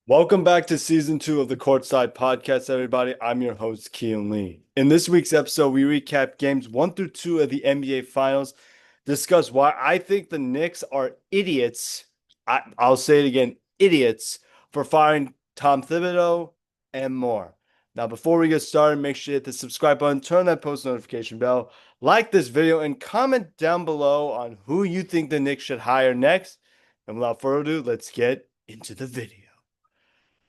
Welcome back to season 2 of the Courtside Podcast, everybody. I'm your host, Keelan Lee. In this week's episode, we recap games 1 through 2 of the NBA Finals, discuss why I think the Knicks are idiots. I'll say it again, idiots for firing Tom Thibodeau and more. Now, before we get started, make sure you hit the subscribe button, turn that post notification bell, like this video, and comment down below on who you think the Knicks should hire next. And without further ado, let's get into the video.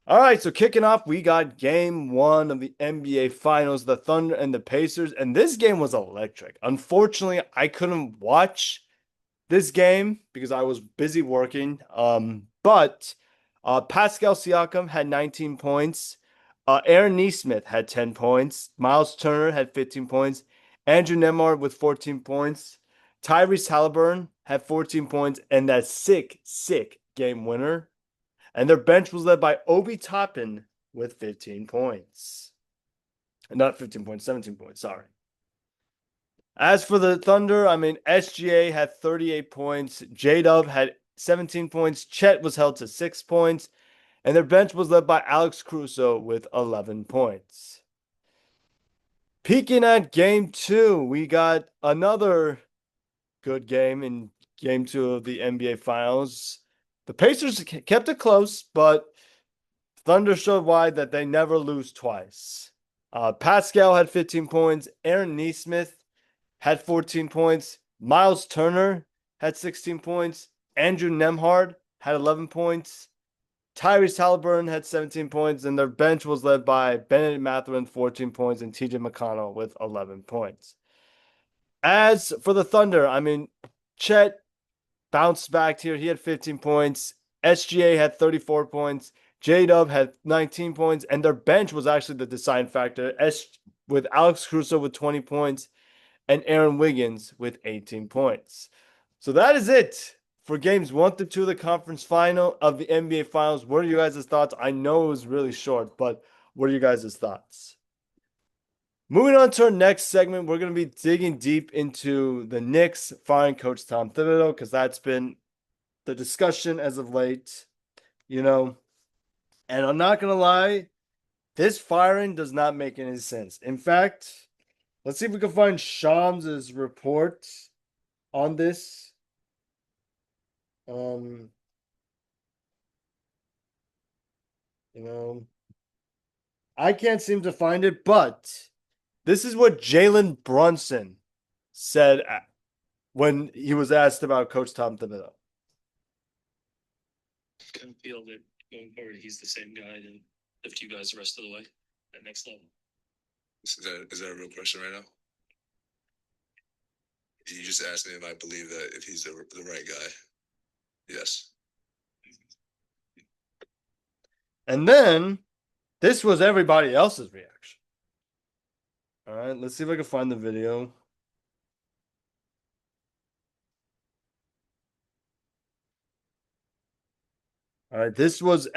All right, so kicking off, we got game 1 of the NBA Finals, the Thunder and the Pacers, and this game was electric. Unfortunately, I couldn't watch this game because I was busy working. But Pascal Siakam had 19 points. Aaron Nesmith had 10 points. Miles Turner had 15 points. Andrew Nembhard with 14 points. Tyrese Halliburton had 14 points, and that sick game winner. And their bench was led by Obi Toppin with 15 points. Not 15 points, 17 points, sorry. As for the Thunder, SGA had 38 points. J-Dub had 17 points. Chet was held to 6 points. And their bench was led by Alex Caruso with 11 points. Peeking at game 2, we got another good game in game 2 of the NBA Finals. The Pacers kept it close, but Thunder showed why that they never lose twice. Pascal had 15 points. Aaron Nesmith had 14 points. Miles Turner had 16 points. Andrew Nembhard had 11 points. Tyrese Halliburton had 17 points, and their bench was led by Bennett Mathurin, 14 points, and TJ McConnell with 11 points. As for the Thunder, Chet bounced back here. He had 15 points. SGA had 34 points. J-Dub had 19 points. And their bench was actually the deciding factor. With Alex Caruso with 20 points and Aaron Wiggins with 18 points. So that is it for games 1 through 2 of the conference final of the NBA Finals. What are you guys' thoughts? I know it was really short, but what are you guys' thoughts? Moving on to our next segment, we're going to be digging deep into the Knicks firing Coach Tom Thibodeau because that's been the discussion as of late, And I'm not going to lie, this firing does not make any sense. In fact, let's see if we can find Shams' report on this. I can't seem to find it, but this is what Jalen Brunson said when he was asked about Coach Tom Thibodeau. Kind of feel that going forward, he's the same guy to lift you guys the rest of the way at next level. Is that a real question right now? You just asked me if I believe that if he's the right guy. Yes. And then this was everybody else's reaction. All right, let's see if I can find the video. All right, this was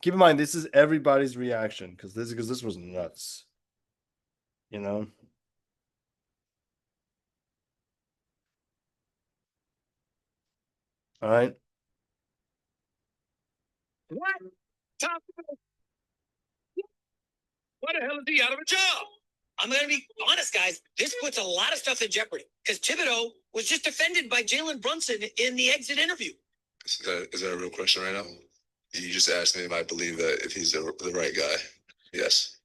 keep in mind this is everybody's reaction because this was nuts. All right. What? Tom, what the hell is he out of a job? I'm going to be honest, guys. This puts a lot of stuff in jeopardy because Thibodeau was just defended by Jalen Brunson in the exit interview. Is that a real question right now? You just asked me if I believe that if he's the right guy. Yes.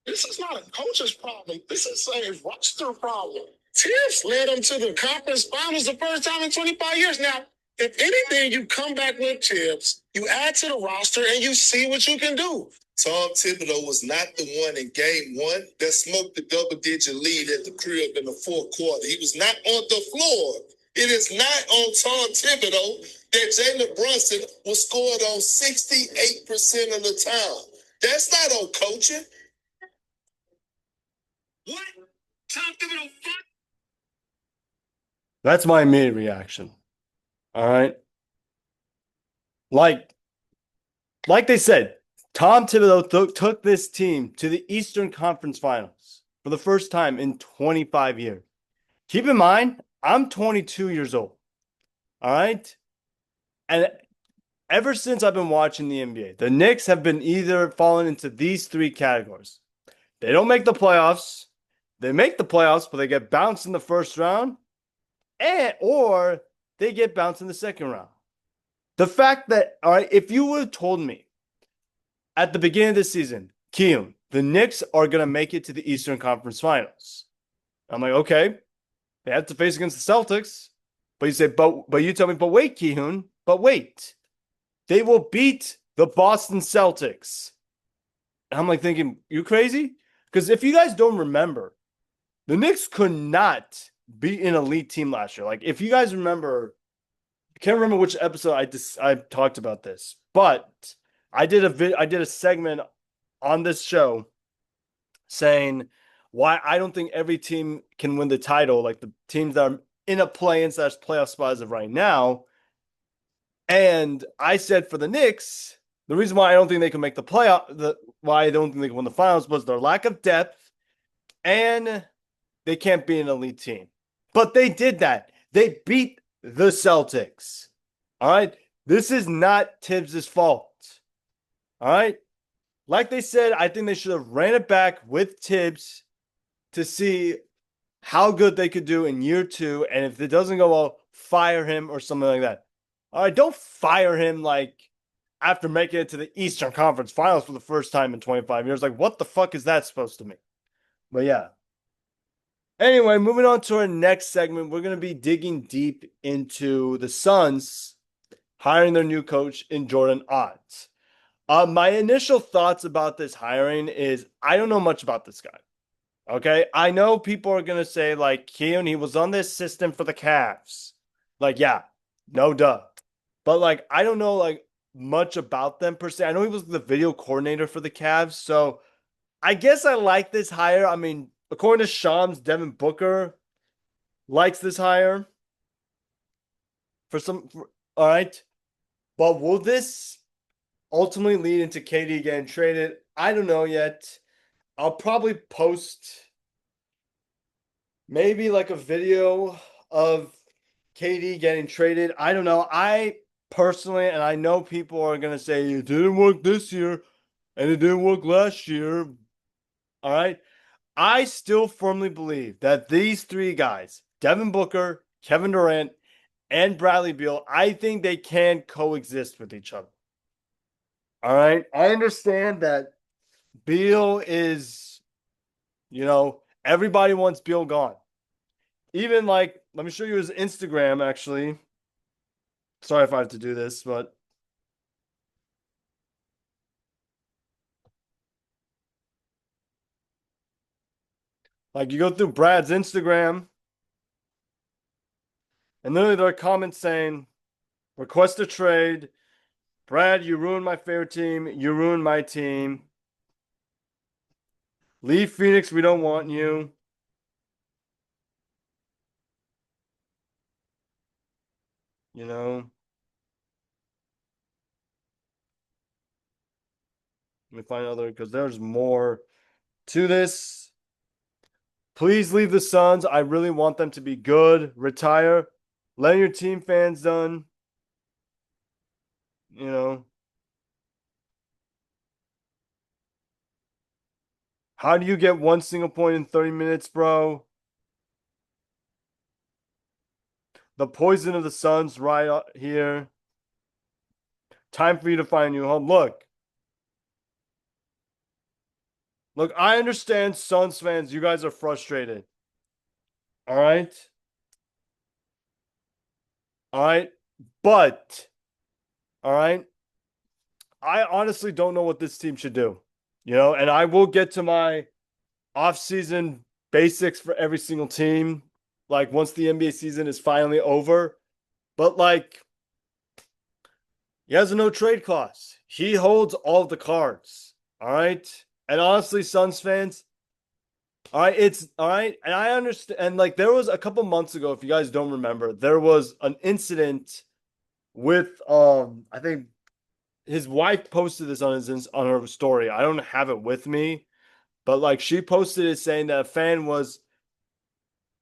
This is not a coach's problem. This is a roster problem. Thibs led them to the conference finals the first time in 25 years. Now, if anything, you come back with Thibs, you add to the roster, and you see what you can do. Tom Thibodeau was not the one in game 1 that smoked the double-digit lead at the crib in the fourth quarter. He was not on the floor. It is not on Tom Thibodeau that Jalen Brunson was scored on 68% of the time. That's not on coaching. What? Tom Thibodeau? That's my immediate reaction. All right. Like they said, Tom Thibodeau took this team to the Eastern Conference Finals for the first time in 25 years. Keep in mind, I'm 22 years old. All right. And ever since I've been watching the NBA, the Knicks have been either falling into these three categories. They don't make the playoffs. They make the playoffs, but they get bounced in the first round, or they get bounced in the second round. The fact that, all right, if you would have told me at the beginning of the season, Keon, the Knicks are going to make it to the Eastern Conference Finals. I'm like, okay, they have to face against the Celtics. But you say, but you tell me, but wait, Keon, but wait. They will beat the Boston Celtics. And I'm like thinking, you crazy? Because if you guys don't remember, the Knicks could not beat an elite team last year. Like, if you guys remember, I can't remember which episode I talked about this, but I did a segment on this show saying why I don't think every team can win the title, like the teams that are in a play-in / playoff spot as of right now. And I said for the Knicks, the reason why I don't think they can make the playoff, why I don't think they can win the finals was their lack of depth, and they can't be an elite team. But they did that. They beat the Celtics. All right? This is not Thibs' fault. All right? Like they said, I think they should have ran it back with Thibs to see how good they could do in year 2. And if it doesn't go well, fire him or something like that. All right, don't fire him like after making it to the Eastern Conference Finals for the first time in 25 years. Like, what the fuck is that supposed to mean? But yeah. Anyway, moving on to our next segment, we're going to be digging deep into the Suns hiring their new coach in Jordan Ott. My initial thoughts about this hiring is I don't know much about this guy. Okay, I know people are going to say, like, Keon, he was on this system for the Cavs. Like, yeah, no duh. But, like, I don't know, like, much about them per se. I know he was the video coordinator for the Cavs. So, I guess I like this hire. I mean, according to Shams, Devin Booker likes this hire. All right. But will this ultimately lead into KD getting traded? I don't know yet. I'll probably post maybe like a video of KD getting traded. I don't know. I personally, and I know people are going to say it didn't work this year and it didn't work last year. All right. I still firmly believe that these three guys, Devin Booker, Kevin Durant, and Bradley Beal, I think they can coexist with each other. All right. I understand that Beal is, everybody wants Beal gone. Even like, let me show you his Instagram, actually. Sorry if I have to do this, but like you go through Brad's Instagram, and literally there are comments saying, request a trade. Brad, you ruined my favorite team. You ruined my team. Leave Phoenix. We don't want you. Let me find other, because there's more to this. Please leave the Suns. I really want them to be good. Retire. Let your team fans done. How do you get one single point in 30 minutes, bro? The poison of the Suns right here. Time for you to find a new home. Look, I understand Suns fans. You guys are frustrated. All right? But, all right? I honestly don't know what this team should do. And I will get to my off-season basics for every single team, like once the NBA season is finally over. But like, he has a no trade clause. He holds all of the cards. All right. And honestly, Suns fans, all right, it's all right. And I understand. And like, there was a couple months ago, if you guys don't remember, there was an incident with, I think his wife posted this on her story. I don't have it with me, but like she posted it saying that a fan was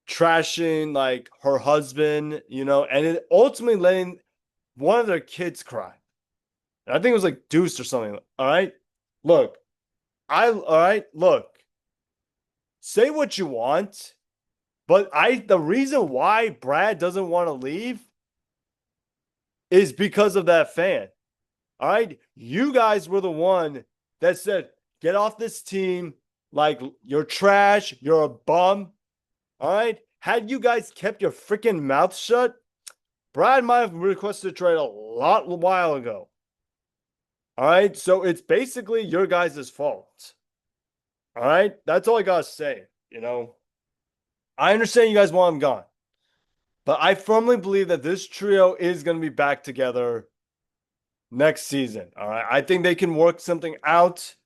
trashing like her husband, and it ultimately letting one of their kids cry. And I think it was like Deuce or something. All right. Look, look. Say what you want, but the reason why Brad doesn't want to leave is because of that fan. All right. You guys were the one that said, get off this team. Like, you're trash. You're a bum. All right. Had you guys kept your freaking mouth shut, Brad might have requested a trade a while ago. All right. So it's basically your guys' fault. All right. That's all I got to say. I understand you guys want him gone, but I firmly believe that this trio is going to be back together next season. All right. I think they can work something out.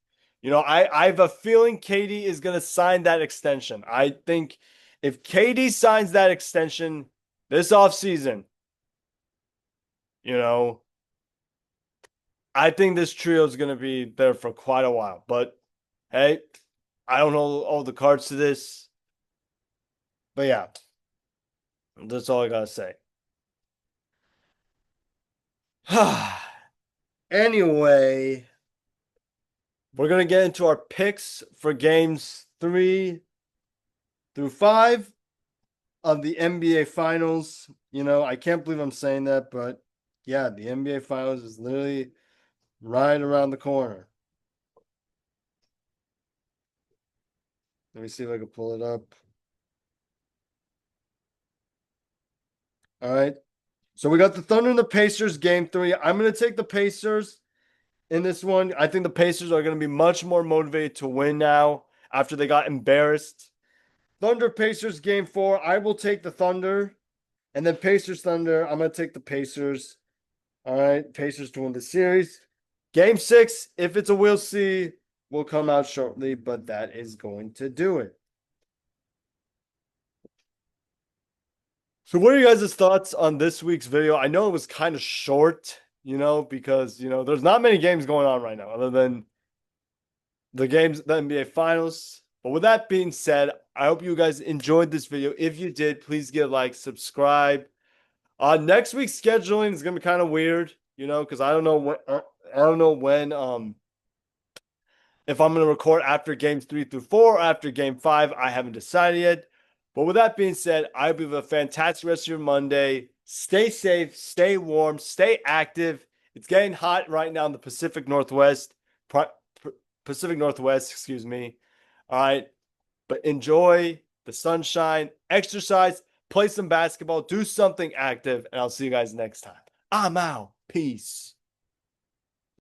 I have a feeling KD is going to sign that extension. I think if KD signs that extension this offseason, I think this trio is going to be there for quite a while. But hey, I don't know all the cards to this. But yeah, that's all I got to say. Anyway, we're going to get into our picks for games 3 through 5 of the NBA Finals. I can't believe I'm saying that, but yeah, the NBA Finals is literally right around the corner. Let me see if I can pull it up. All right. So we got the Thunder and the Pacers game 3. I'm going to take the Pacers in this one. I think the Pacers are going to be much more motivated to win now after they got embarrassed. Thunder Pacers game 4. I will take the Thunder. And then Pacers Thunder. I'm going to take the Pacers. All right. Pacers to win the series. Game 6, if it's a we'll see, will come out shortly, but that is going to do it. So what are you guys' thoughts on this week's video? I know it was kind of short, because, there's not many games going on right now other than the NBA Finals. But with that being said, I hope you guys enjoyed this video. If you did, please give a like, subscribe. Next week's scheduling is going to be kind of weird, because I don't know when if I'm going to record after games 3 through 4 or after game 5. I haven't decided yet. But with that being said, I hope you have a fantastic rest of your Monday. Stay safe, stay warm, stay active. It's getting hot right now in the Pacific Northwest, excuse me. All right. But enjoy the sunshine, exercise, play some basketball, do something active, and I'll see you guys next time. I'm out. Peace.